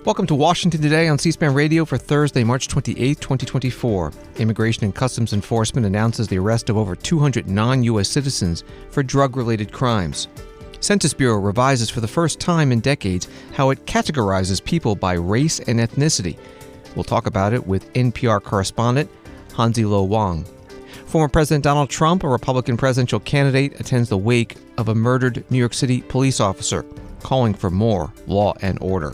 Welcome to Washington Today on C-SPAN Radio for Thursday, March 28, 2024. Immigration and Customs Enforcement announces the arrest of over 200 non-U.S. citizens for drug-related crimes. Census Bureau revises for the first time in decades how it categorizes people by race and ethnicity. We'll talk about it with NPR correspondent Hansi Lo Wang. Former President Donald Trump, a Republican presidential candidate, attends the wake of a murdered New York City police officer, calling for more law and order.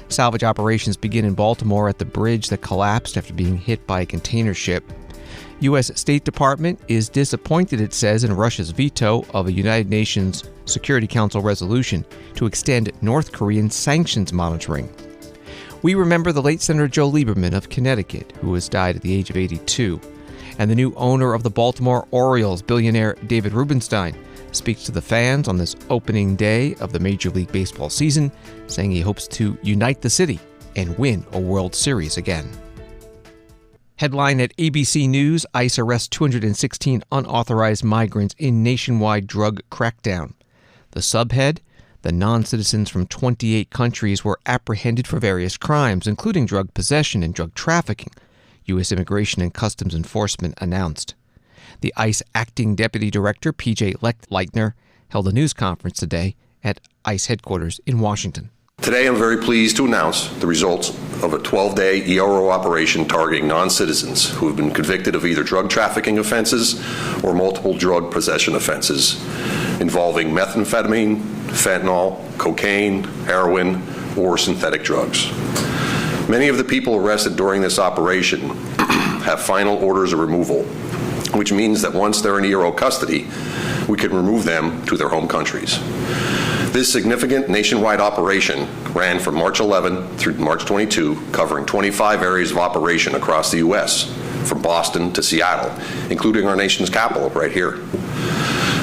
Salvage operations begin in Baltimore at the bridge that collapsed after being hit by a container ship. U.S. State Department is disappointed, it says, in Russia's veto of a United Nations Security Council resolution to extend North Korean sanctions monitoring. We remember the late Senator Joe Lieberman of Connecticut, who has died at the age of 82. And the new owner of the Baltimore Orioles, billionaire David Rubenstein, speaks to the fans on this opening day of the Major League Baseball season, saying he hopes to unite the city and win a World Series again. Headline at ABC News, ICE arrests 216 unauthorized migrants in nationwide drug crackdown. The subhead, the non-citizens from 28 countries were apprehended for various crimes, including drug possession and drug trafficking, U.S. Immigration and Customs Enforcement announced. The ICE acting deputy director, P.J. Leitner, held a news conference today at ICE headquarters in Washington. Today, I'm very pleased to announce the results of a 12-day ERO operation targeting non-citizens who have been convicted of either drug trafficking offenses or multiple drug possession offenses involving methamphetamine, fentanyl, cocaine, heroin, or synthetic drugs. Many of the people arrested during this operation have final orders of removal, which means that once they're in ERO custody, we can remove them to their home countries. This significant nationwide operation ran from March 11 through March 22, covering 25 areas of operation across the U.S., from Boston to Seattle, including our nation's capital right here.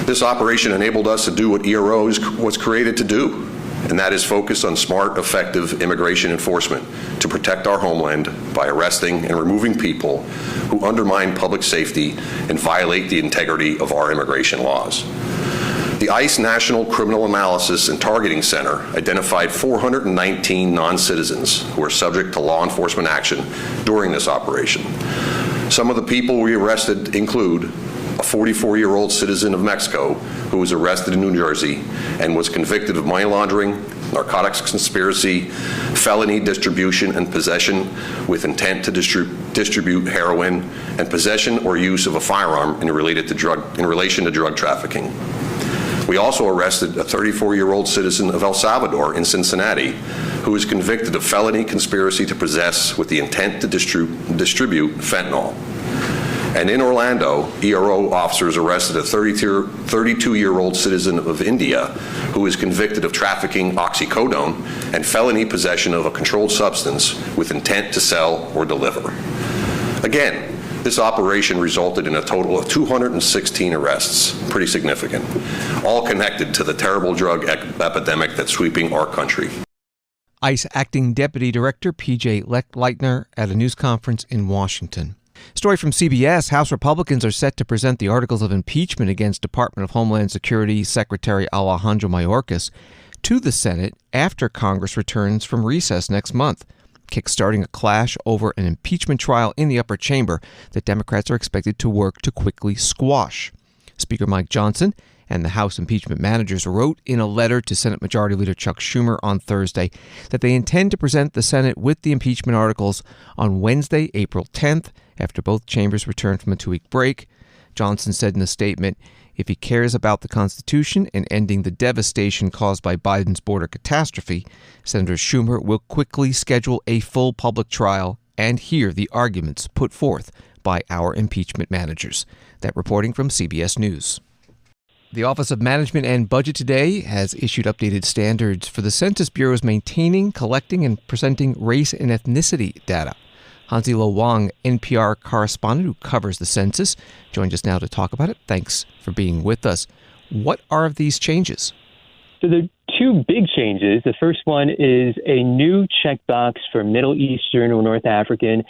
This operation enabled us to do what ERO was created to do, and that is focus on smart, effective immigration enforcement to protect our homeland by arresting and removing people who undermine public safety and violate the integrity of our immigration laws. The ICE National Criminal Analysis and Targeting Center identified 419 non-citizens who are subject to law enforcement action during this operation. Some of the people we arrested include a 44-year-old citizen of Mexico who was arrested in New Jersey and was convicted of money laundering, narcotics conspiracy, felony distribution and possession with intent to distribute heroin, and possession or use of a firearm in relation to drug trafficking. We also arrested a 34-year-old citizen of El Salvador in Cincinnati who was convicted of felony conspiracy to possess with the intent to distribute fentanyl. And in Orlando, ERO officers arrested a 32-year-old citizen of India who is convicted of trafficking oxycodone and felony possession of a controlled substance with intent to sell or deliver. Again, this operation resulted in a total of 216 arrests, pretty significant, all connected to the terrible drug epidemic that's sweeping our country. ICE acting deputy director P.J. Leitner at a news conference in Washington. Story from CBS, House Republicans are set to present the articles of impeachment against Department of Homeland Security Secretary Alejandro Mayorkas to the Senate after Congress returns from recess next month, kickstarting a clash over an impeachment trial in the upper chamber that Democrats are expected to work to quickly squash. Speaker Mike Johnson and the House impeachment managers wrote in a letter to Senate Majority Leader Chuck Schumer on Thursday that they intend to present the Senate with the impeachment articles on Wednesday, April 10th, after both chambers return from a 2-week break. Johnson said in a statement, if he cares about the Constitution and ending the devastation caused by Biden's border catastrophe, Senator Schumer will quickly schedule a full public trial and hear the arguments put forth by our impeachment managers. That reporting from CBS News. The Office of Management and Budget today has issued updated standards for the Census Bureau's maintaining, collecting, and presenting race and ethnicity data. Hansi Lo Wang, NPR correspondent who covers the census, joined us now to talk about it. Thanks for being with us. What are these changes? So there are two big changes. The first one is a new checkbox for Middle Eastern or North African,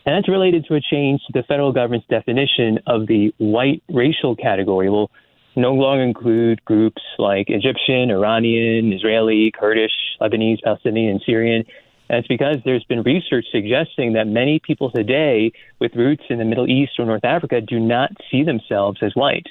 and that's related to a change to the federal government's definition of the white racial category. It will no longer include groups like Egyptian, Iranian, Israeli, Kurdish, Lebanese, Palestinian, Syrian. And it's because there's been research suggesting that many people today with roots in the Middle East or North Africa do not see themselves as white.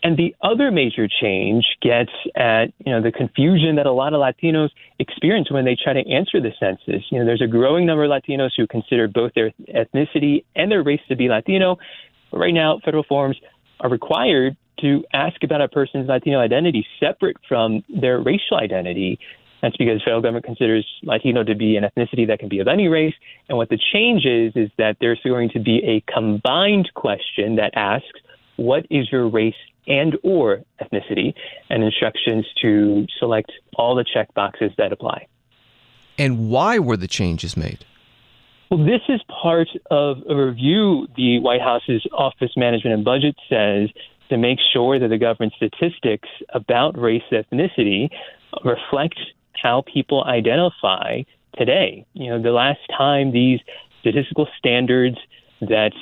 And the other major change gets at, the confusion that a lot of Latinos experience when they try to answer the census. There's a growing number of Latinos who consider both their ethnicity and their race to be Latino. But right now, federal forms are required to ask about a person's Latino identity separate from their racial identity. That's because the federal government considers Latino to be an ethnicity that can be of any race. And what the change is that there's going to be a combined question that asks, what is your race and or ethnicity, and instructions to select all the check boxes that apply. And why were the changes made? Well, this is part of a review the White House's Office Management and Budget says to make sure that the government statistics about race and ethnicity reflect how people identify today. The last time these statistical standards that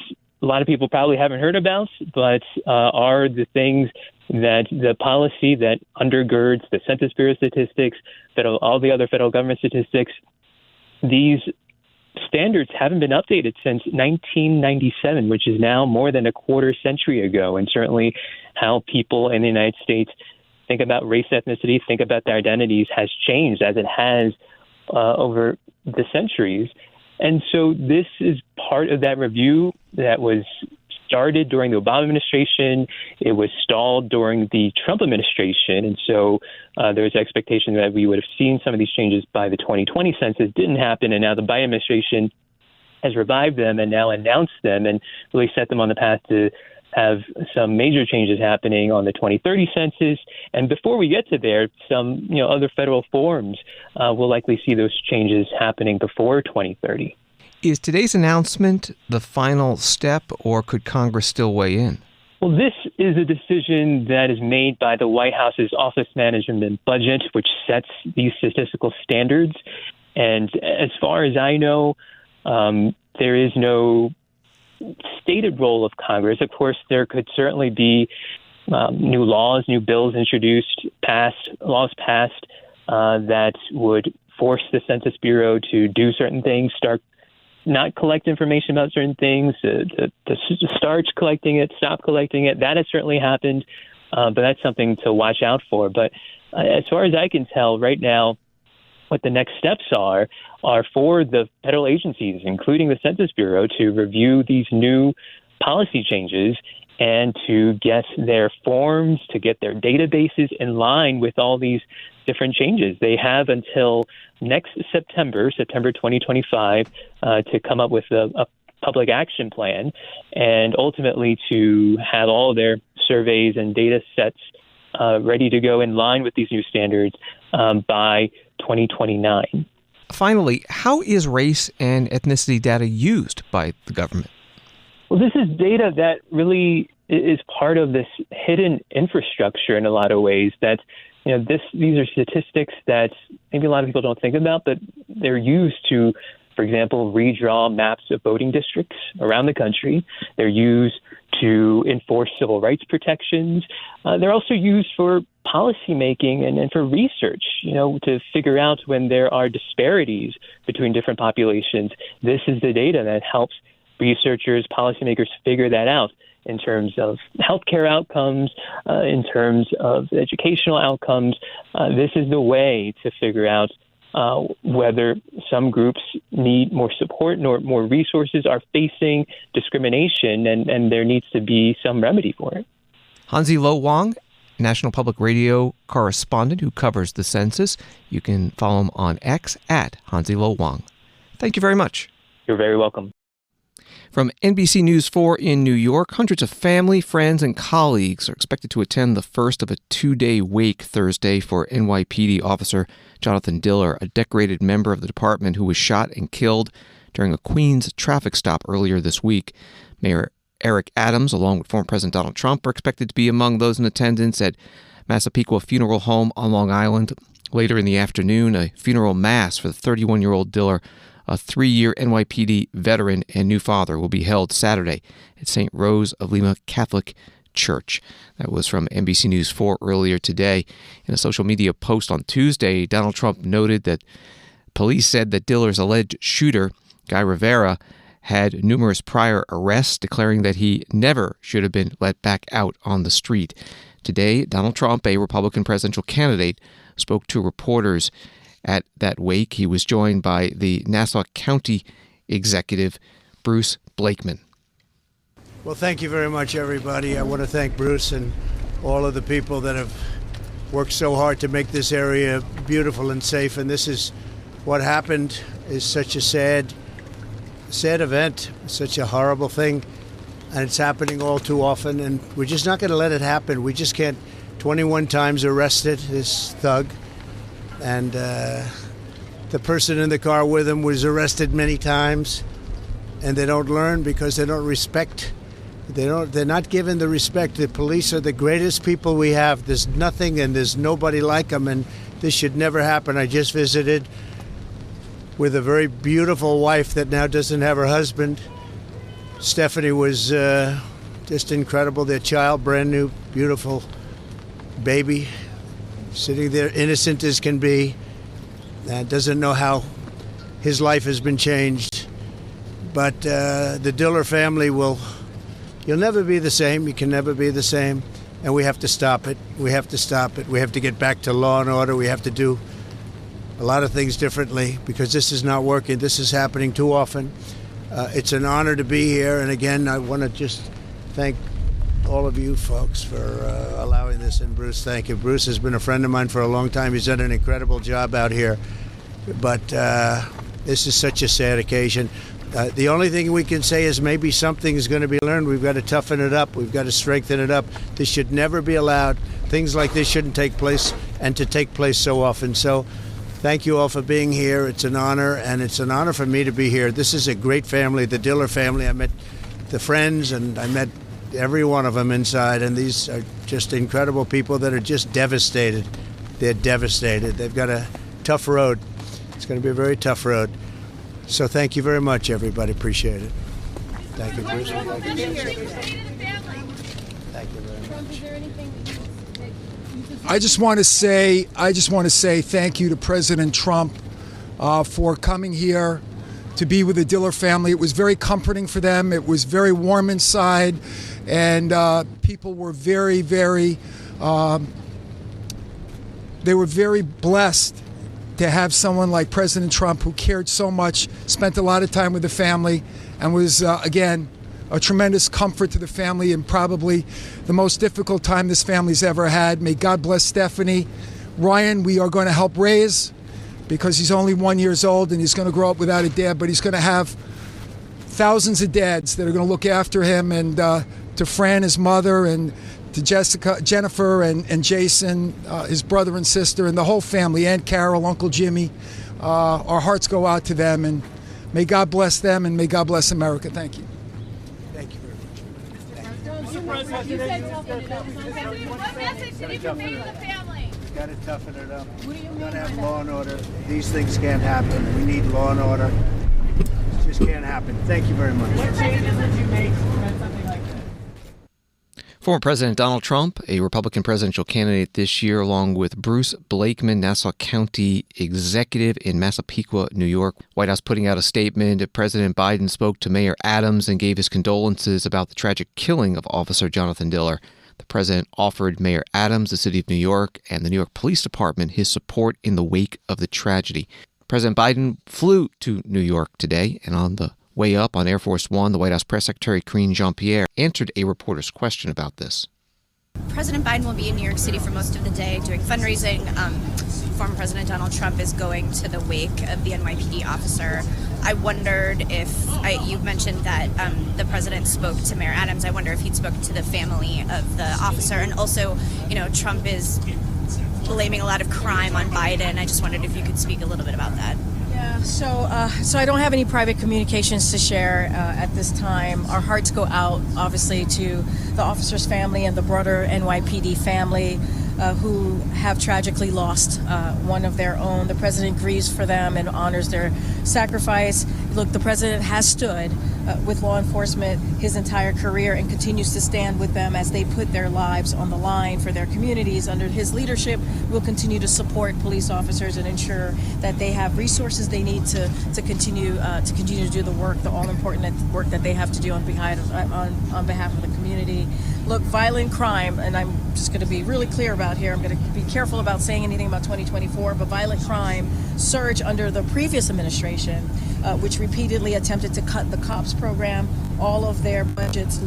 a lot of people probably haven't heard about, but are the things that the policy that undergirds the Census Bureau statistics, all the other federal government statistics, these standards haven't been updated since 1997, which is now more than a quarter century ago. And certainly how people in the United States think about race, ethnicity, think about their identities has changed as it has over the centuries. And so this is part of that review that was started during the Obama administration. It was stalled during the Trump administration. And so there was expectation that we would have seen some of these changes by the 2020 census. Didn't happen. And now the Biden administration has revived them and now announced them and really set them on the path to have some major changes happening on the 2030 census. And before we get to there, some other federal forms will likely see those changes happening before 2030. Is today's announcement the final step, or could Congress still weigh in? Well, this is a decision that is made by the White House's Office Management and Budget, which sets these statistical standards. And as far as I know, there is no stated role of Congress. Of course, there could certainly be new laws, new bills introduced, laws passed that would force the Census Bureau to do certain things, not collect information about certain things, to start collecting it, stop collecting it. That has certainly happened, but that's something to watch out for. But as far as I can tell right now, what the next steps are for the federal agencies, including the Census Bureau, to review these new policy changes and to get their forms, to get their databases in line with all these different changes. They have until next September 2025, to come up with a public action plan and ultimately to have all their surveys and data sets ready to go in line with these new standards by 2029. Finally, how is race and ethnicity data used by the government? Well, this is data that really is part of this hidden infrastructure in a lot of ways that, these are statistics that maybe a lot of people don't think about, but they're used to, for example, redraw maps of voting districts around the country. They're used to enforce civil rights protections. They're also used for policymaking and for research, to figure out when there are disparities between different populations. This is the data that helps researchers, policymakers figure that out in terms of healthcare outcomes, in terms of educational outcomes. This is the way to figure out whether some groups need more support or more resources, are facing discrimination, and there needs to be some remedy for it. Hansi Lo Wang, National Public Radio correspondent who covers the census. You can follow him on X at Hansi Lo Wang. Thank you very much. You're very welcome. From NBC News 4 in New York, hundreds of family, friends, and colleagues are expected to attend the first of a two-day wake Thursday for NYPD officer Jonathan Diller, a decorated member of the department who was shot and killed during a Queens traffic stop earlier this week. Mayor Eric Adams, along with former President Donald Trump, are expected to be among those in attendance at Massapequa Funeral Home on Long Island. Later in the afternoon, a funeral mass for the 31-year-old Diller, a 3-year NYPD veteran and new father, will be held Saturday at St. Rose of Lima Catholic Church. That was from NBC News 4 earlier today. In a social media post on Tuesday, Donald Trump noted that Police said that Diller's alleged shooter, Guy Rivera, had numerous prior arrests, declaring that he never should have been let back out on the street. Today, Donald Trump, a Republican presidential candidate, spoke to reporters at that wake. He was joined by the Nassau County executive, Bruce Blakeman. Well, thank you very much, everybody. I want to thank Bruce and all of the people that have worked so hard to make this area beautiful and safe. And this is what happened. Is such a sad event, such a horrible thing, and it's happening all too often, and we're just not going to let it happen. We just can't. 21 times arrested, this thug, and the person in the car with him was arrested many times, and they don't learn because they don't respect. They're not given the respect. The police are the greatest people we have. There's nothing and there's nobody like them, and this should never happen. I just visited with a very beautiful wife that now doesn't have her husband. Stephanie was just incredible. Their child, brand new, beautiful baby, sitting there innocent as can be, and doesn't know how his life has been changed. But the Diller family you'll never be the same. You can never be the same. And we have to stop it. We have to stop it. We have to get back to law and order. We have to do a lot of things differently because this is not working. This is happening too often. It's an honor to be here. And again, I want to just thank all of you folks for allowing this. And Bruce, thank you. Bruce has been a friend of mine for a long time. He's done an incredible job out here. But this is such a sad occasion. The only thing we can say is maybe something is going to be learned. We've got to toughen it up. We've got to strengthen it up. This should never be allowed. Things like this shouldn't take place, and to take place so often. So thank you all for being here. It's an honor, and it's an honor for me to be here. This is a great family, the Diller family. I met the friends, and I met every one of them inside, and these are just incredible people that are just devastated. They're devastated. They've got a tough road. It's going to be a very tough road. So thank you very much, everybody. Appreciate it. Thank you, Bruce. Thank you very much. I just want to say thank you to President Trump for coming here to be with the Diller family. It was very comforting for them. It was very warm inside, and people were very, very they were very blessed to have someone like President Trump who cared so much, spent a lot of time with the family, and was, again, a tremendous comfort to the family and probably the most difficult time this family's ever had. May God bless Stephanie. Ryan, we are going to help raise because he's only 1 year old and he's going to grow up without a dad, but he's going to have thousands of dads that are going to look after him, and to Fran, his mother, and to Jennifer and Jason, his brother and sister, and the whole family, Aunt Carol, Uncle Jimmy. Our hearts go out to them, and may God bless them, and may God bless America. Thank you. Thank you very much. What message did you convey to the family? We've got to toughen it up. We've got to have law and order. These things can't happen. We need law and order. It just can't happen. Thank you very much. What changes would you make to prevent something like that? Former President Donald Trump, a Republican presidential candidate this year, along with Bruce Blakeman, Nassau County executive in Massapequa, New York. White House putting out a statement. President Biden spoke to Mayor Adams and gave his condolences about the tragic killing of Officer Jonathan Diller. The president offered Mayor Adams, the city of New York, and the New York Police Department his support in the wake of the tragedy. President Biden flew to New York today, and on the way up on Air Force One, the White House Press Secretary Karine Jean-Pierre answered a reporter's question about this. President Biden will be in New York City for most of the day doing fundraising. Former President Donald Trump is going to the wake of the NYPD officer. I wondered if, you mentioned that the president spoke to Mayor Adams. I wonder if he'd spoken to the family of the officer. And also, Trump is blaming a lot of crime on Biden. I just wondered if you could speak a little bit about that. Yeah, so I don't have any private communications to share at this time. Our hearts go out, obviously, to the officer's family and the broader NYPD family. who have tragically lost one of their own. The president grieves for them and honors their sacrifice. Look, the president has stood with law enforcement his entire career and continues to stand with them as they put their lives on the line for their communities. Under his leadership, we'll continue to support police officers and ensure that they have resources they need to continue to do the work, the all-important work that they have to do on behalf of the community. Look, violent crime, and I'm just going to be really clear about here, I'm going to be careful about saying anything about 2024, but violent crime surged under the previous administration, which repeatedly attempted to cut the COPS program, all of their budgets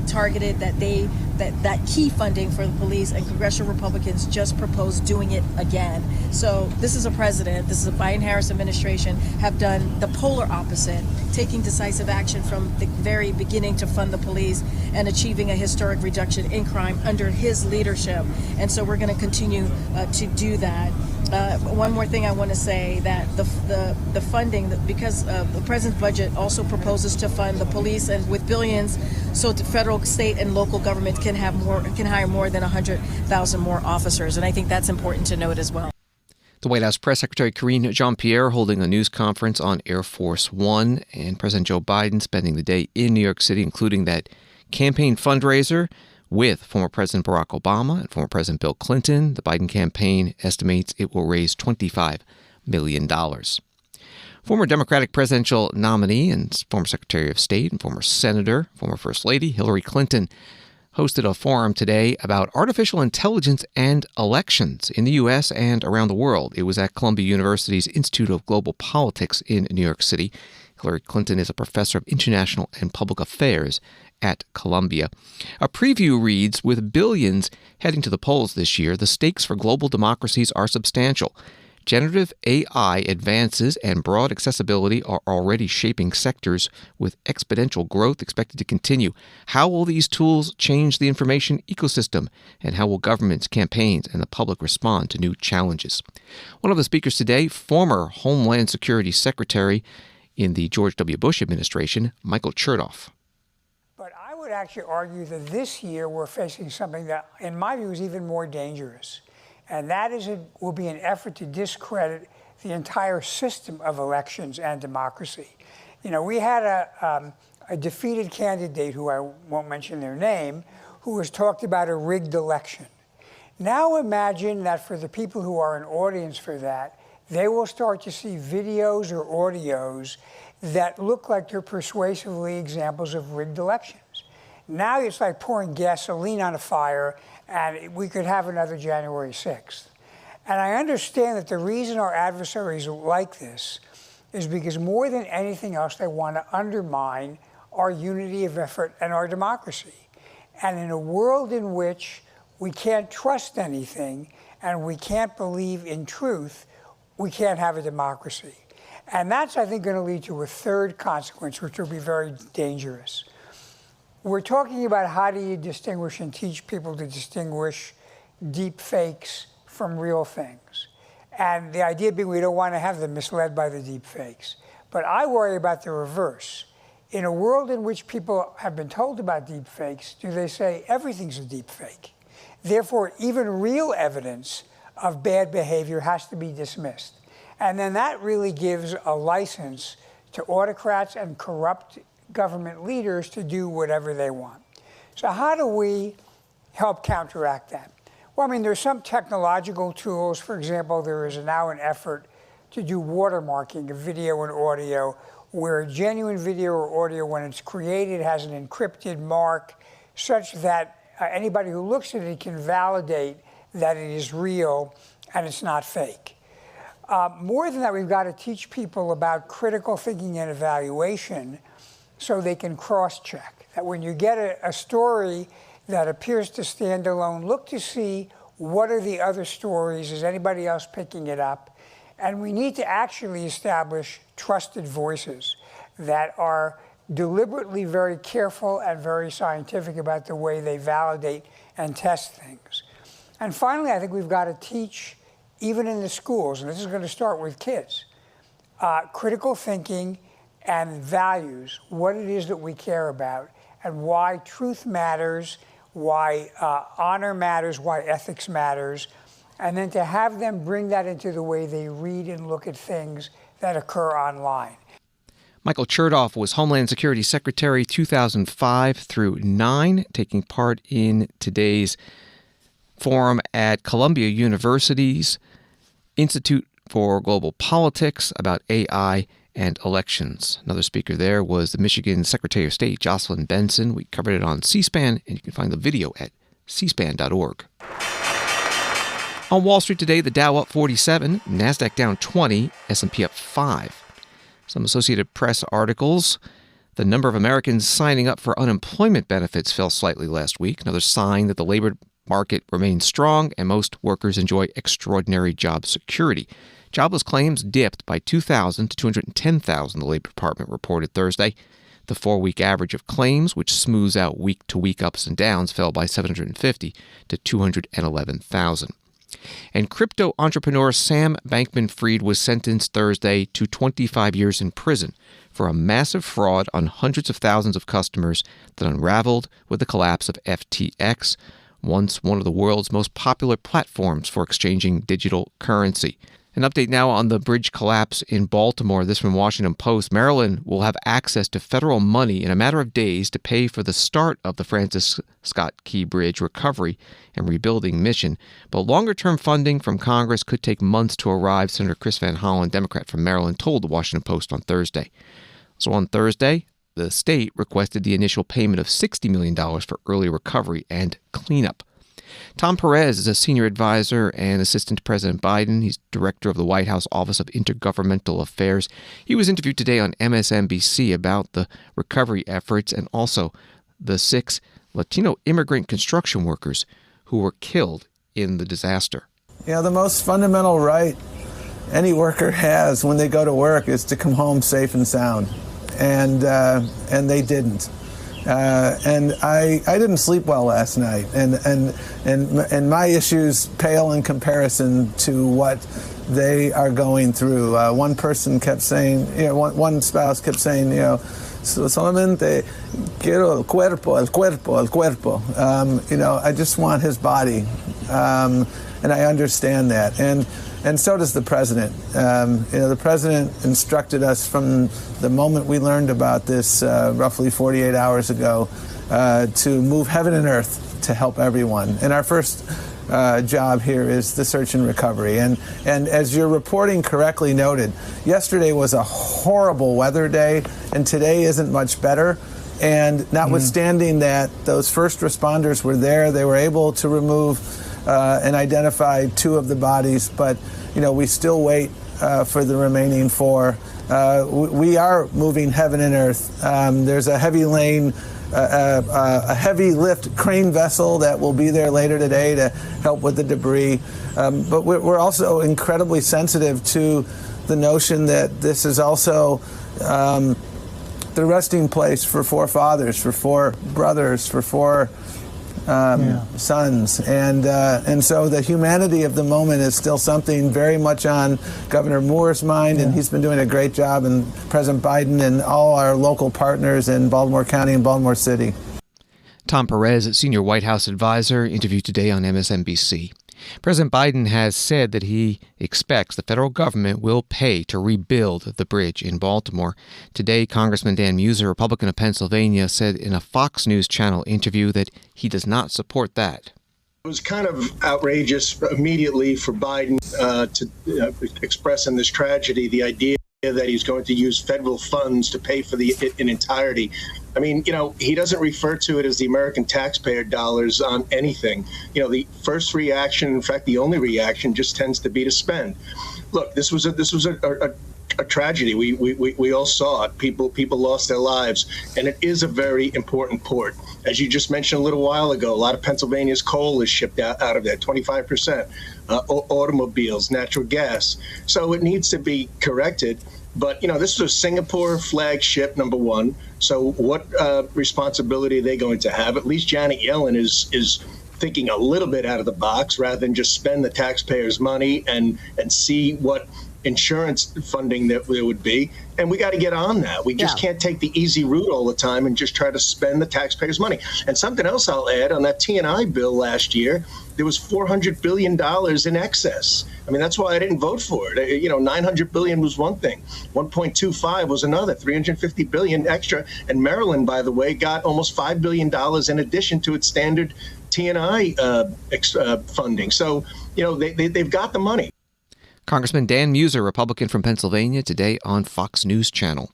targeted that key funding for the police, and congressional Republicans just proposed doing it again. So this is a president, this is a Biden-Harris administration, have done the polar opposite, taking decisive action from the very beginning to fund the police and achieving a historic reduction in crime under his leadership. And so we're going to continue to do that. One more thing I want to say, that the funding, because the president's budget also proposes to fund the police and with billions, so the federal, state, and local government can hire more than 100,000 more officers, and I think that's important to note as well. The White House Press Secretary Karine Jean-Pierre holding a news conference on Air Force One, and President Joe Biden spending the day in New York City, including that campaign fundraiser with former President Barack Obama and former President Bill Clinton. The Biden campaign estimates it will raise $25 million. Former Democratic presidential nominee and former Secretary of State and former Senator, former First Lady Hillary Clinton hosted a forum today about artificial intelligence and elections in the U.S. and around the world. It was at Columbia University's Institute of Global Politics in New York City. Hillary Clinton is a professor of international and public affairs at Columbia. A preview reads, with billions heading to the polls this year, the stakes for global democracies are substantial. Generative AI advances and broad accessibility are already shaping sectors with exponential growth expected to continue. How will these tools change the information ecosystem? And how will governments, campaigns, and the public respond to new challenges? One of the speakers today, former Homeland Security Secretary in the George W. Bush administration, Michael Chertoff. But I would actually argue that this year we're facing something that, in my view, is even more dangerous. And that is, it will be an effort to discredit the entire system of elections and democracy. You know, we had a defeated candidate, who I won't mention their name, who has talked about a rigged election. Now imagine that for the people who are an audience for that, they will start to see videos or audios that look like they're persuasively examples of rigged elections. Now it's like pouring gasoline on a fire, and we could have another January 6th. And I understand that the reason our adversaries like this is because more than anything else, they want to undermine our unity of effort and our democracy. And in a world in which we can't trust anything and we can't believe in truth, we can't have a democracy. And that's, I think, going to lead to a third consequence, which will be very dangerous. We're talking about how do you distinguish and teach people to distinguish deep fakes from real things. And the idea being we don't want to have them misled by the deep fakes. But I worry about the reverse. In a world in which people have been told about deep fakes, do they say everything's a deep fake? Therefore, even real evidence of bad behavior has to be dismissed. And then that really gives a license to autocrats and corrupt government leaders to do whatever they want. So how do we help counteract that? Well, I mean, there's some technological tools. For example, there is now an effort to do watermarking of video and audio, where a genuine video or audio, when it's created, has an encrypted mark such that anybody who looks at it can validate that it is real and it's not fake. More than that, we've got to teach people about critical thinking and evaluation so they can cross-check. That when you get a story that appears to stand alone, look to see what are the other stories, is anybody else picking it up? And we need to actually establish trusted voices that are deliberately very careful and very scientific about the way they validate and test things. And finally, I think we've got to teach, even in the schools, and this is going to start with kids, critical thinking and values, what it is that we care about, and why truth matters, why honor matters, why ethics matters, and then to have them bring that into the way they read and look at things that occur online. Michael Chertoff was Homeland Security Secretary 2005 through 9, taking part in today's forum at Columbia University's Institute for Global Politics about AI and elections. Another speaker there was the Michigan Secretary of State, Jocelyn Benson. We covered it on C-SPAN, and you can find the video at cspan.org. On Wall Street today, the Dow up 47, NASDAQ down 20, S&P up 5. Some Associated Press articles. The number of Americans signing up for unemployment benefits fell slightly last week, another sign that the labor market remains strong and most workers enjoy extraordinary job security. Jobless claims dipped by 2,000 to 210,000, the Labor Department reported Thursday. The 4-week average of claims, which smooths out week-to-week ups and downs, fell by 750 to 211,000. And crypto entrepreneur Sam Bankman-Fried was sentenced Thursday to 25 years in prison for a massive fraud on hundreds of thousands of customers that unraveled with the collapse of FTX, once one of the world's most popular platforms for exchanging digital currency. An update now on the bridge collapse in Baltimore. This from Washington Post. Maryland will have access to federal money in a matter of days to pay for the start of the Francis Scott Key Bridge recovery and rebuilding mission. But longer-term funding from Congress could take months to arrive, Senator Chris Van Hollen, Democrat from Maryland, told the Washington Post on Thursday. So on Thursday, the state requested the initial payment of $60 million for early recovery and cleanup. Tom Perez is a senior advisor and assistant to President Biden. He's director of the White House Office of Intergovernmental Affairs. He was interviewed today on MSNBC about the recovery efforts and also the 6 Latino immigrant construction workers who were killed in the disaster. Yeah, the most fundamental right any worker has when they go to work is to come home safe and sound, and they didn't. And I didn't sleep well last night, and my issues pale in comparison to what they are going through. One person kept saying, one spouse kept saying, solamente quiero el cuerpo, el cuerpo, el cuerpo. I just want his body, and I understand that. And so does the president. The president instructed us from the moment we learned about this roughly 48 hours ago to move heaven and earth to help everyone. And our first job here is the search and recovery. And as your reporting correctly noted, yesterday was a horrible weather day, and today isn't much better. And notwithstanding that, those first responders were there. They were able to remove and identify 2 of the bodies, but we still wait for the remaining 4. We are moving heaven and earth. There's a heavy lane, a heavy lift crane vessel that will be there later today to help with the debris. But we're also incredibly sensitive to the notion that this is also the resting place for 4 fathers, for 4 brothers, for 4 sons, and so the humanity of the moment is still something very much on Governor Moore's mind, and he's been doing a great job, and President Biden and all our local partners in Baltimore County and Baltimore City. Tom Perez, senior White House advisor, interviewed today on MSNBC. President Biden has said that he expects the federal government will pay to rebuild the bridge in Baltimore. Today, Congressman Dan Muser, Republican of Pennsylvania, said in a Fox News Channel interview that he does not support that. It was kind of outrageous immediately for Biden to express in this tragedy the idea that he's going to use federal funds to pay for it in entirety. I mean, he doesn't refer to it as the American taxpayer dollars on anything. The first reaction, in fact, the only reaction, just tends to be to spend. Look, this was a tragedy. We all saw it. People lost their lives, and it is a very important port. As you just mentioned a little while ago, a lot of Pennsylvania's coal is shipped out of there, 25%. Automobiles, natural gas. So it needs to be corrected. But, this was a Singapore flagship, number one. So what responsibility are they going to have? At least Janet Yellen is thinking a little bit out of the box rather than just spend the taxpayers' money and see what insurance funding that there would be. And we got to get on that. We just can't take the easy route all the time and just try to spend the taxpayers' money. And something else I'll add, on that T&I bill last year, there was $400 billion in excess. I mean, that's why I didn't vote for it. $900 billion was one thing. 1.25 was another, $350 billion extra. And Maryland, by the way, got almost $5 billion in addition to its standard T&I funding. So, they've got the money. Congressman Dan Muser, Republican from Pennsylvania, today on Fox News Channel.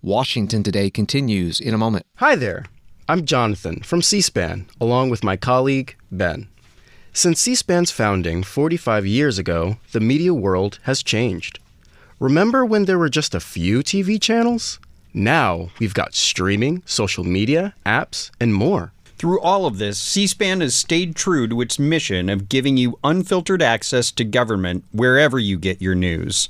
Washington Today continues in a moment. Hi there. I'm Jonathan from C-SPAN, along with my colleague, Ben. Since C-SPAN's founding 45 years ago, the media world has changed. Remember when there were just a few TV channels? Now we've got streaming, social media, apps, and more. Through all of this, C-SPAN has stayed true to its mission of giving you unfiltered access to government wherever you get your news.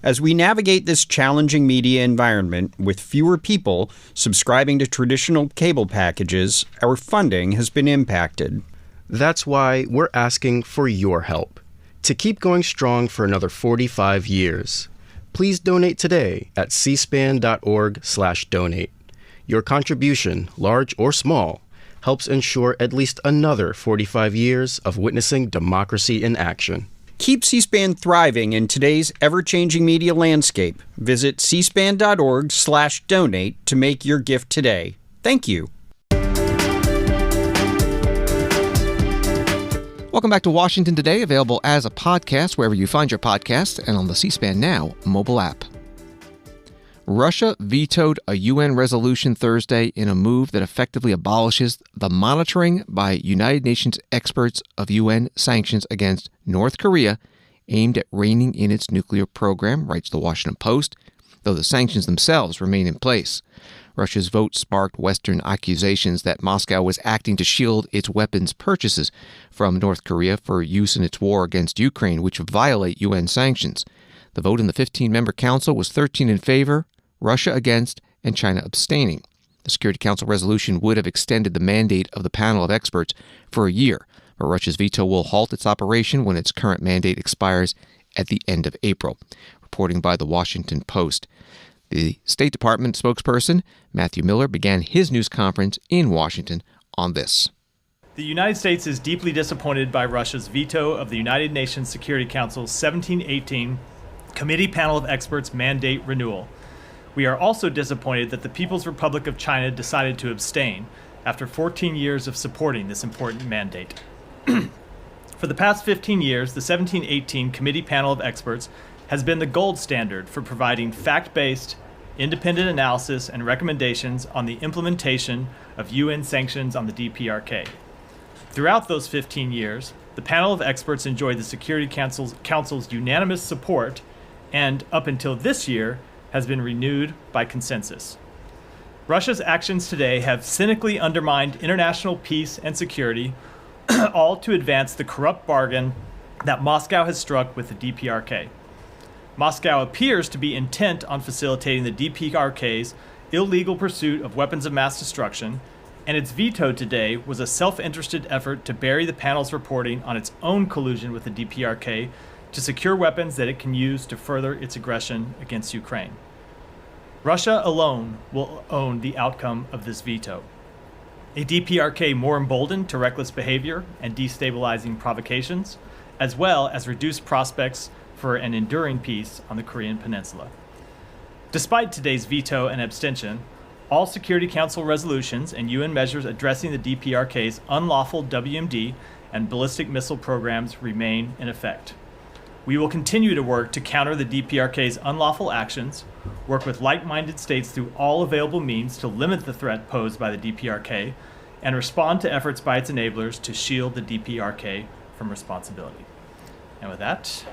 As we navigate this challenging media environment with fewer people subscribing to traditional cable packages, our funding has been impacted. That's why we're asking for your help to keep going strong for another 45 years. Please donate today at cspan.org/donate. Your contribution, large or small, helps ensure at least another 45 years of witnessing democracy in action. Keep C-SPAN thriving in today's ever-changing media landscape. Visit cspan.org/donate to make your gift today. Thank you. Welcome back to Washington Today, available as a podcast wherever you find your podcast and on the C-SPAN Now mobile app. Russia vetoed a UN resolution Thursday in a move that effectively abolishes the monitoring by United Nations experts of UN sanctions against North Korea aimed at reining in its nuclear program, writes the Washington Post, though the sanctions themselves remain in place. Russia's vote sparked Western accusations that Moscow was acting to shield its weapons purchases from North Korea for use in its war against Ukraine, which violate UN sanctions. The vote in the 15-member council was 13 in favor, Russia against, and China abstaining. The Security Council resolution would have extended the mandate of the panel of experts for a year, but Russia's veto will halt its operation when its current mandate expires at the end of April. Reporting by the Washington Post. The State Department spokesperson, Matthew Miller, began his news conference in Washington on this. The United States is deeply disappointed by Russia's veto of the United Nations Security Council's 1718 Committee Panel of Experts mandate renewal. We are also disappointed that the People's Republic of China decided to abstain after 14 years of supporting this important mandate. For the past 15 years, the 1718 Committee Panel of Experts has been the gold standard for providing fact-based, independent analysis and recommendations on the implementation of UN sanctions on the DPRK. Throughout those 15 years, the panel of experts enjoyed the Security Council's unanimous support and, up until this year, has been renewed by consensus. Russia's actions today have cynically undermined international peace and security, all to advance the corrupt bargain that Moscow has struck with the DPRK. Moscow appears to be intent on facilitating the DPRK's illegal pursuit of weapons of mass destruction, and its veto today was a self-interested effort to bury the panel's reporting on its own collusion with the DPRK to secure weapons that it can use to further its aggression against Ukraine. Russia alone will own the outcome of this veto. A DPRK more emboldened to reckless behavior and destabilizing provocations, as well as reduced prospects for an enduring peace on the Korean Peninsula. Despite today's veto and abstention, all Security Council resolutions and UN measures addressing the DPRK's unlawful WMD and ballistic missile programs remain in effect. We will continue to work to counter the DPRK's unlawful actions, work with like-minded states through all available means to limit the threat posed by the DPRK, and respond to efforts by its enablers to shield the DPRK from responsibility. And with that,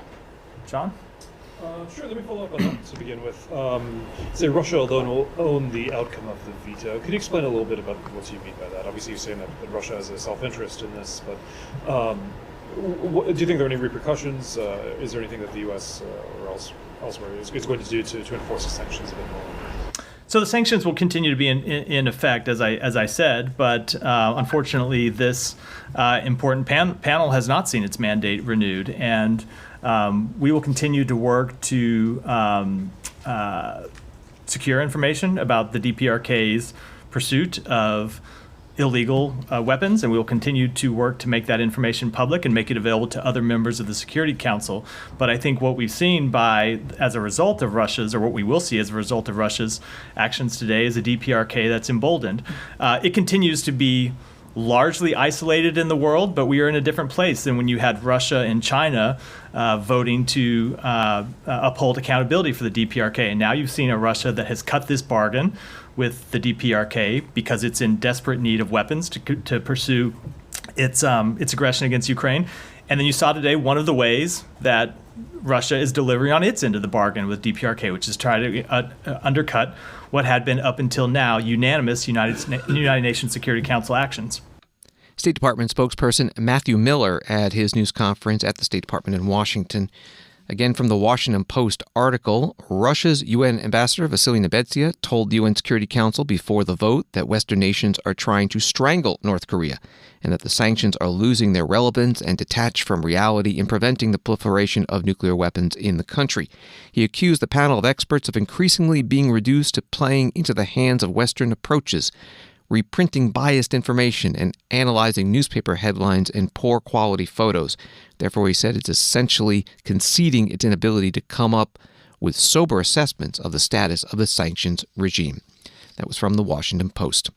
John? Sure, let me follow up on that to begin with. Say Russia alone will own the outcome of the veto. Could you explain a little bit about what you mean by that? Obviously, you're saying that Russia has a self-interest in this, but do you think there are any repercussions? Is there anything that the U.S. or elsewhere is going to do to enforce the sanctions a bit more? So the sanctions will continue to be in effect, as I said, but unfortunately, this important panel has not seen its mandate renewed, and We will continue to work to secure information about the DPRK's pursuit of illegal weapons, and we will continue to work to make that information public and make it available to other members of the Security Council. But I think what we've seen as a result of Russia's, or what we will see as a result of Russia's actions today, is a DPRK that's emboldened. It continues to be largely isolated in the world, but we are in a different place than when you had Russia and China voting to uphold accountability for the DPRK. And now you've seen a Russia that has cut this bargain with the DPRK because it's in desperate need of weapons to pursue its aggression against Ukraine. And then you saw today one of the ways that Russia is delivering on its end of the bargain with DPRK, which is try to undercut what had been up until now unanimous United Nations Security Council actions. State Department spokesperson Matthew Miller at his news conference at the State Department in Washington. Again, from the Washington Post article, Russia's UN ambassador Vasily Nebenzia told the UN Security Council before the vote that Western nations are trying to strangle North Korea and that the sanctions are losing their relevance and detach from reality in preventing the proliferation of nuclear weapons in the country. He accused the panel of experts of increasingly being reduced to playing into the hands of Western approaches, reprinting biased information and analyzing newspaper headlines and poor quality photos. Therefore, he said it's essentially conceding its inability to come up with sober assessments of the status of the sanctions regime. That was from the Washington Post.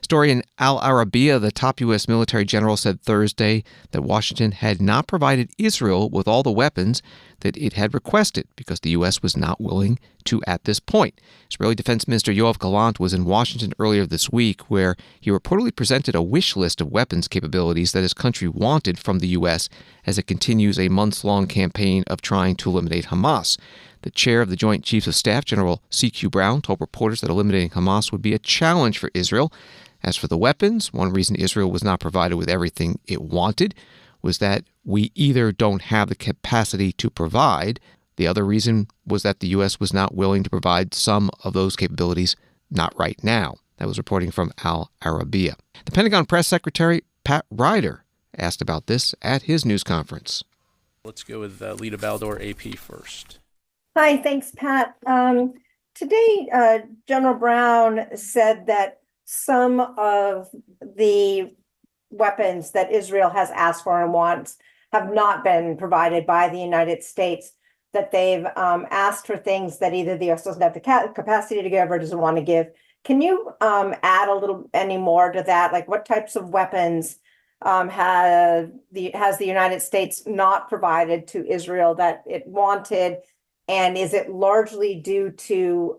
Story in Al Arabiya, the top U.S. military general said Thursday that Washington had not provided Israel with all the weapons that it had requested because the U.S. was not willing to at this point. Israeli Defense Minister Yoav Gallant was in Washington earlier this week, where he reportedly presented a wish list of weapons capabilities that his country wanted from the U.S. as it continues a months-long campaign of trying to eliminate Hamas. The chair of the Joint Chiefs of Staff, General C.Q. Brown, told reporters that eliminating Hamas would be a challenge for Israel. As for the weapons, one reason Israel was not provided with everything it wanted was that we either don't have the capacity to provide. The other reason was that the U.S. was not willing to provide some of those capabilities, not right now. That was reporting from Al Arabiya. The Pentagon Press Secretary Pat Ryder asked about this at his news conference. Let's go with Lita Baldor, AP first. Hi, thanks, Pat. Today, General Brown said that some of the weapons that Israel has asked for and wants have not been provided by the United States, that they've asked for things that either the U.S. doesn't have the capacity to give or doesn't want to give. Can you add any more to that? Like, what types of weapons has the United States not provided to Israel that it wanted? And is it largely due to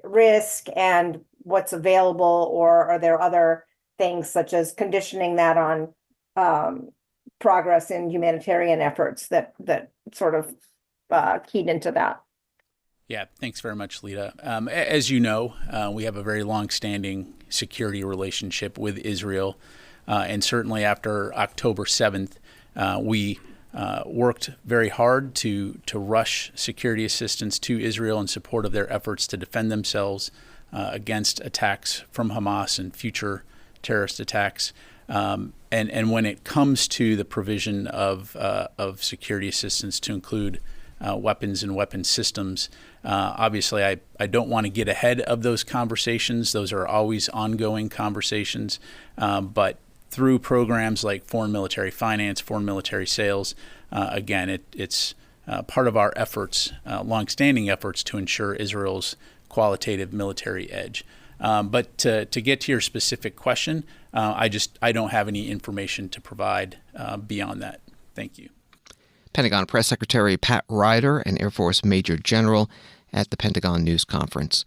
risk and what's available, or are there other things such as conditioning that on progress in humanitarian efforts that sort of keyed into that? Yeah, thanks very much, Lita. As you know, we have a very long-standing security relationship with Israel, and certainly after October 7th, we worked very hard to rush security assistance to Israel in support of their efforts to defend themselves against attacks from Hamas and future terrorist attacks. And when it comes to the provision of security assistance to include weapons and weapon systems, obviously I don't want to get ahead of those conversations. Those are always ongoing conversations. But through programs like foreign military finance, foreign military sales, again, it's part of our efforts, longstanding efforts to ensure Israel's qualitative military edge. But to get to your specific question, I don't have any information to provide beyond that. Thank you. Pentagon Press Secretary Pat Ryder, an Air Force Major General, at the Pentagon News Conference.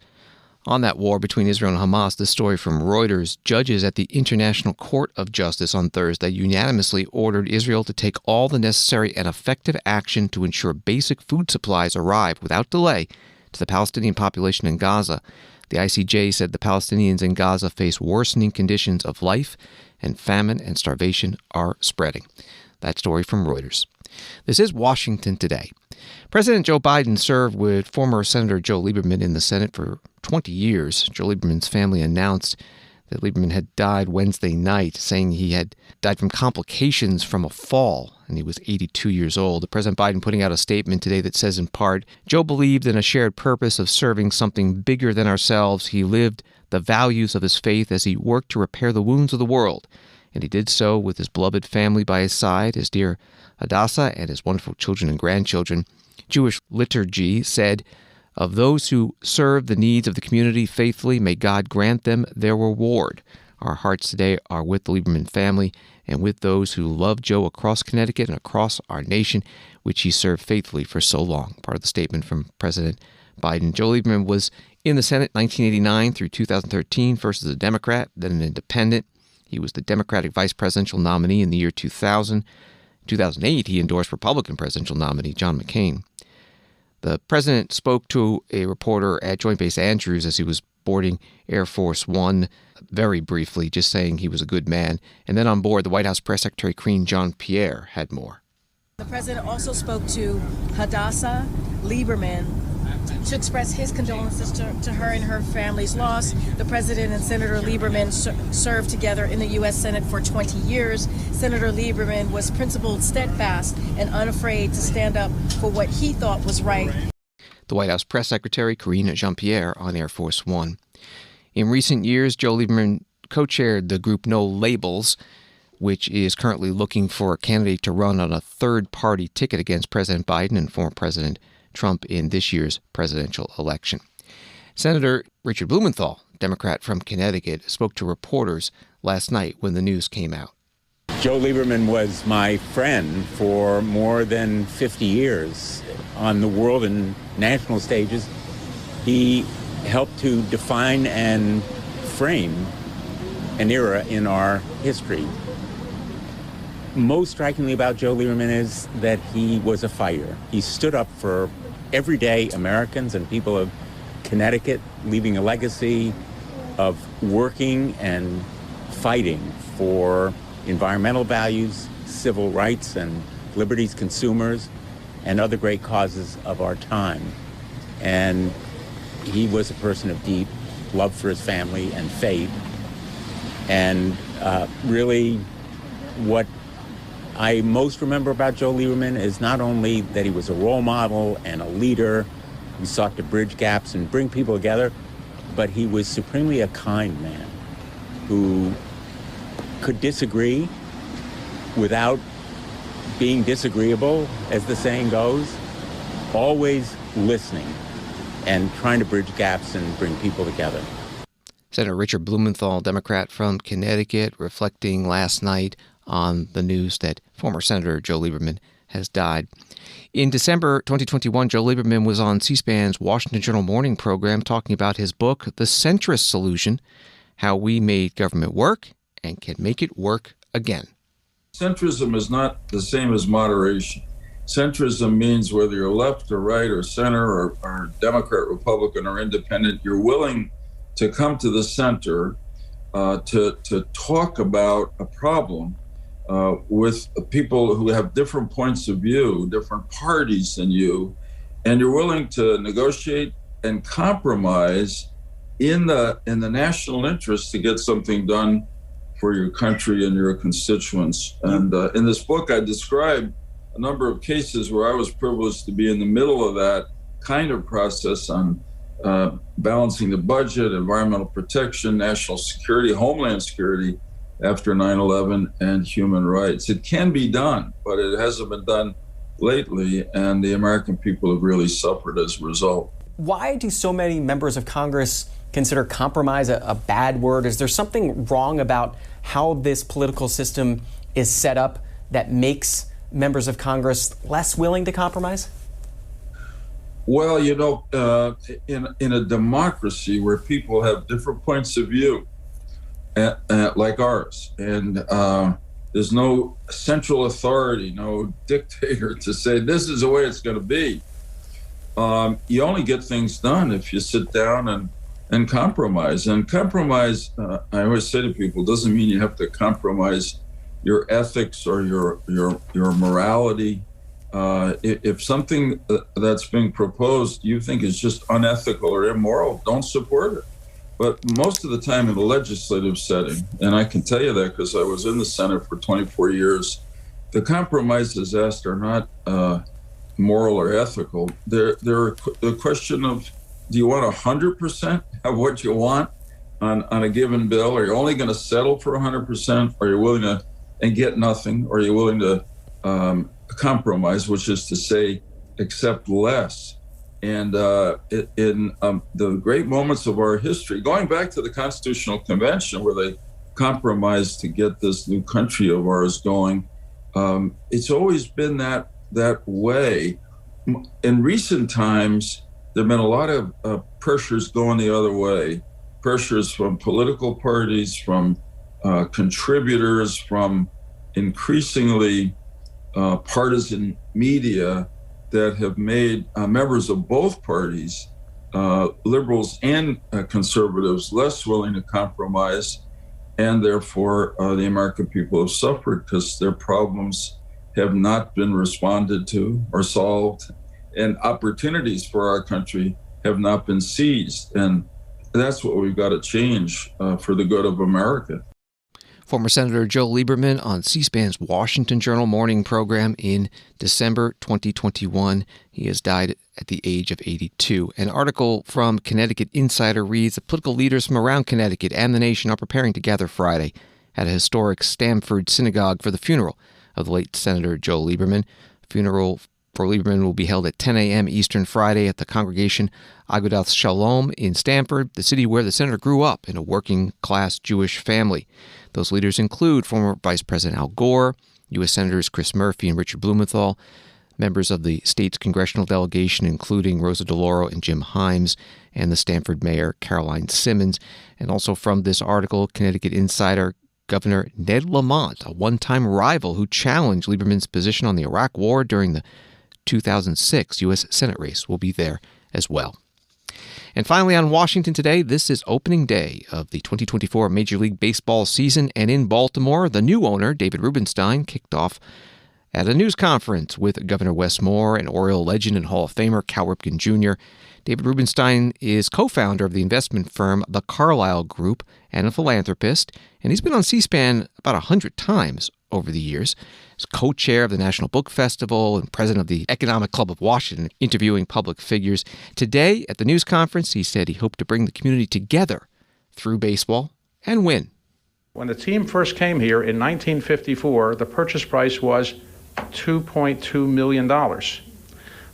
On that war between Israel and Hamas, this story from Reuters. Judges at the International Court of Justice on Thursday unanimously ordered Israel to take all the necessary and effective action to ensure basic food supplies arrive without delay to the Palestinian population in Gaza. The ICJ said the Palestinians in Gaza face worsening conditions of life, and famine and starvation are spreading. That story from Reuters. This is Washington Today. President Joe Biden served with former Senator Joe Lieberman in the Senate for 20 years. Joe Lieberman's family announced that Lieberman had died Wednesday night, saying he had died from complications from a fall, and he was 82 years old. President Biden putting out a statement today that says, in part, Joe believed in a shared purpose of serving something bigger than ourselves. He lived the values of his faith as he worked to repair the wounds of the world, and he did so with his beloved family by his side, his dear Hadassah and his wonderful children and grandchildren. Jewish liturgy said, of those who serve the needs of the community faithfully, may God grant them their reward. Our hearts today are with the Lieberman family and with those who love Joe across Connecticut and across our nation, which he served faithfully for so long. Part of the statement from President Biden. Joe Lieberman was in the Senate 1989 through 2013, first as a Democrat, then an independent. He was the Democratic vice presidential nominee in the year 2000. In 2008, he endorsed Republican presidential nominee John McCain. The president spoke to a reporter at Joint Base Andrews as he was boarding Air Force One, very briefly, just saying he was a good man. And then on board, the White House Press Secretary Karine Jean-Pierre had more. The president also spoke to Hadassah Lieberman to express his condolences to her and her family's loss. The president and Senator Lieberman served together in the U.S. Senate for 20 years. Senator Lieberman was principled, steadfast, and unafraid to stand up for what he thought was right. The White House Press Secretary Karine Jean-Pierre on Air Force One. In recent years, Joe Lieberman co-chaired the group No Labels, which is currently looking for a candidate to run on a third-party ticket against President Biden and former President Trump in this year's presidential election. Senator Richard Blumenthal, Democrat from Connecticut, spoke to reporters last night when the news came out. Joe Lieberman was my friend for more than 50 years on the world and national stages. He helped to define and frame an era in our history. Most strikingly about Joe Lieberman is that he was a fighter. He stood up for everyday Americans and people of Connecticut, leaving a legacy of working and fighting for environmental values, civil rights and liberties, consumers, and other great causes of our time. And he was a person of deep love for his family and faith. And really what I most remember about Joe Lieberman is not only that he was a role model and a leader who sought to bridge gaps and bring people together, but he was supremely a kind man who could disagree without being disagreeable, as the saying goes, always listening and trying to bridge gaps and bring people together. Senator Richard Blumenthal, Democrat from Connecticut, reflecting last night on the news that former Senator Joe Lieberman has died. In December 2021, Joe Lieberman was on C-SPAN's Washington Journal morning program talking about his book, The Centrist Solution, How We Made Government Work and Can Make It Work Again. Centrism is not the same as moderation. Centrism means whether you're left or right or center or Democrat, Republican, or independent, you're willing to come to the center to talk about a problem with people who have different points of view, different parties than you, and you're willing to negotiate and compromise in the national interest to get something done for your country and your constituents. And in this book, I describe a number of cases where I was privileged to be in the middle of that kind of process on balancing the budget, environmental protection, national security, homeland security after 9/11, and human rights. It can be done, but it hasn't been done lately, and the American people have really suffered as a result. Why do so many members of Congress consider compromise a bad word? Is there something wrong about how this political system is set up that makes members of Congress less willing to compromise? Well, you know, in a democracy where people have different points of view, like ours, and there's no central authority, no dictator to say this is the way it's going to be. You only get things done if you sit down and compromise. And compromise, I always say to people, doesn't mean you have to compromise your ethics or your morality. If something that's being proposed you think is just unethical or immoral, don't support it. but most of the time in the legislative setting, and I can tell you that because I was in the Senate for 24 years, the compromises asked are not moral or ethical. They're the question of, do you want 100% of what you want on a given bill? Are you only going to settle for 100%? Are you willing to and get nothing? Or are you willing to compromise, which is to say, accept less? And in the great moments of our history, going back to the Constitutional Convention, where they compromised to get this new country of ours going, it's always been that way. In recent times, there have been a lot of pressures going the other way, pressures from political parties, from contributors, from increasingly partisan media that have made members of both parties, liberals and conservatives, less willing to compromise. And therefore, the American people have suffered because their problems have not been responded to or solved, and opportunities for our country have not been seized. And that's what we've got to change for the good of America. Former Senator Joe Lieberman on C-SPAN's Washington Journal morning program in December 2021. He has died at the age of 82. An article from Connecticut Insider reads, the political leaders from around Connecticut and the nation are preparing to gather Friday at a historic Stamford synagogue for the funeral of the late Senator Joe Lieberman. Funeral for Lieberman will be held at 10 a.m. Eastern Friday at the congregation Agudath Shalom in Stamford, the city where the senator grew up in a working-class Jewish family. Those leaders include former Vice President Al Gore, U.S. Senators Chris Murphy and Richard Blumenthal, members of the state's congressional delegation, including Rosa DeLauro and Jim Himes, and the Stamford Mayor Caroline Simmons. And also from this article, Connecticut Insider, Governor Ned Lamont, a one-time rival who challenged Lieberman's position on the Iraq War during the 2006 U.S. Senate race, will be there as well. And finally, on Washington today, this is opening day of the 2024 Major League Baseball season. And in Baltimore, the new owner, David Rubenstein, kicked off at a news conference with Governor Wes Moore and Oriole legend and Hall of Famer Cal Ripken Jr. David Rubenstein is co-founder of the investment firm The Carlyle Group and a philanthropist, and he's been on C-SPAN about 100 times over the years. He's co-chair of the National Book Festival and president of the Economic Club of Washington, interviewing public figures. Today, at the news conference, he said he hoped to bring the community together through baseball and win. When the team first came here in 1954, the purchase price was $2.2 million.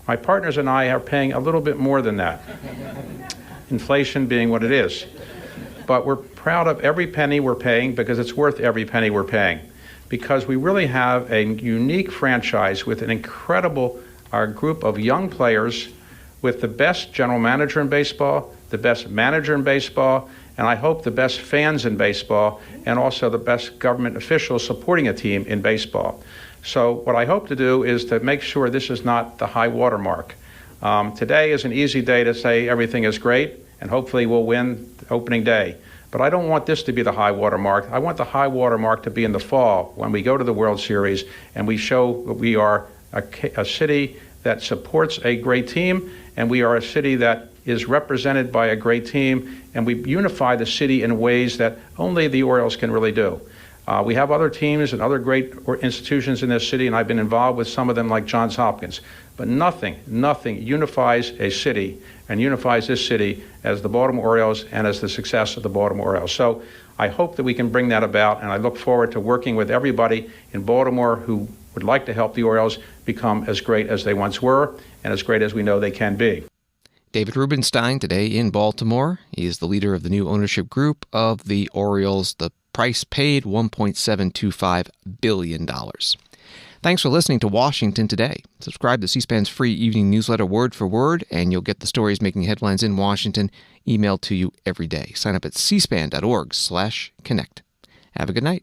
My partners and I are paying a little bit more than that, inflation being what it is. But we're proud of every penny we're paying because it's worth every penny we're paying, because we really have a unique franchise with an incredible group of young players with the best general manager in baseball, the best manager in baseball, and I hope the best fans in baseball, and also the best government officials supporting a team in baseball. So what I hope to do is to make sure this is not the high water mark. Today is an easy day to say everything is great, and hopefully we'll win opening day. But I don't want this to be the high water mark. I want the high water mark to be in the fall when we go to the World Series and we show that we are a city that supports a great team, and we are a city that is represented by a great team, and we unify the city in ways that only the Orioles can really do. We have other teams and other great institutions in this city, and I've been involved with some of them like Johns Hopkins. But nothing unifies a city and unifies this city as the Baltimore Orioles and as the success of the Baltimore Orioles. So I hope that we can bring that about, and I look forward to working with everybody in Baltimore who would like to help the Orioles become as great as they once were and as great as we know they can be. David Rubenstein today in Baltimore. He is the leader of the new ownership group of the Orioles. The price paid, $1.725 billion. Thanks for listening to Washington Today. Subscribe to C-SPAN's free evening newsletter word for word, and you'll get the stories making headlines in Washington emailed to you every day. Sign up at cspan.org/connect. Have a good night.